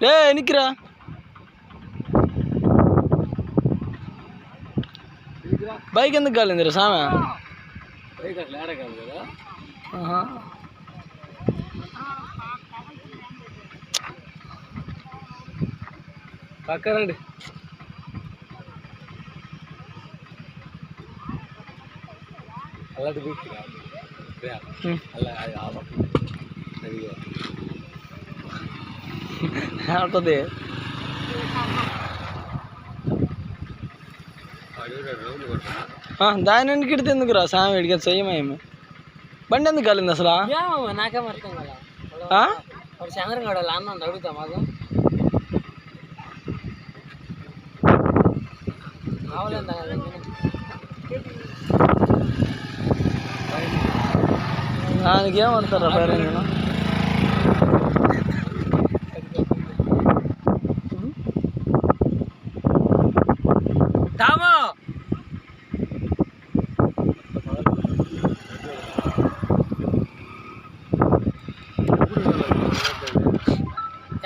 రే ఎనికిరా bike ఎందుకు కాలింది రా సామె పక్కనండి అలాంటి అవుతుంది దాని ఎందుకు ఇడితే ఎందుకు రా సామె ఇడికి చెయ్యమేమి బండి ఎందుకు కాలింది అసలు నాకేం అర్థం కదా చంద్రం గడవాలి అన్న అడుగుతా మాకు దానికి ఏమంటారా ఫైర్ ఇంజిన్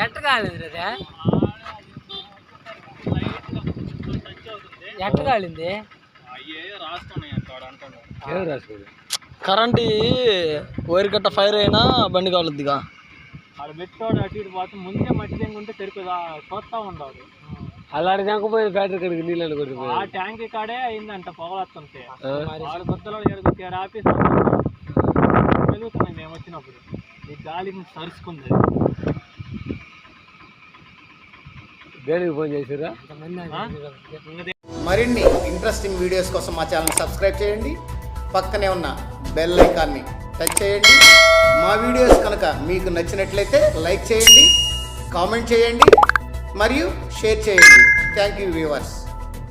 ఎట్ట కాలేదు ఎట్ట కాలింది కరెంట్ వైర్ కట్ట ఫైర్ అయినా బండి కాలుద్దిగా ఆడ పెట్టుకోడు అటు ఇటు పోతే ముందే మట్టి తెంగుంటే తెరుకుదా చూస్తా ఉండదు అలాంటి తెంకపోయింది బ్యాటరీ కడిగి నీళ్ళు కొట్టి ఆ ట్యాంక్ కాడే అయిందంట పొగలొస్తుంటే వాళ్ళ కొత్తలో ఎరుగుతారు ఆఫీస్ వెలుగుతున్నాయి మేము వచ్చినప్పుడు ఈ గాలికి తరుచుకుంది దేనికి ఫోన్ చేసిరా మరిన్ని ఇంట్రెస్టింగ్ వీడియోస్ కోసం మా ఛానల్ సబ్స్క్రైబ్ చేయండి, పక్కనే ఉన్న బెల్ ఐకాన్ని టచ్ చేయండి. మా వీడియోస్ కనుక మీకు నచ్చినట్లయితే లైక్ చేయండి, కామెంట్ చేయండి మరియు షేర్ చేయండి. Thank you viewers.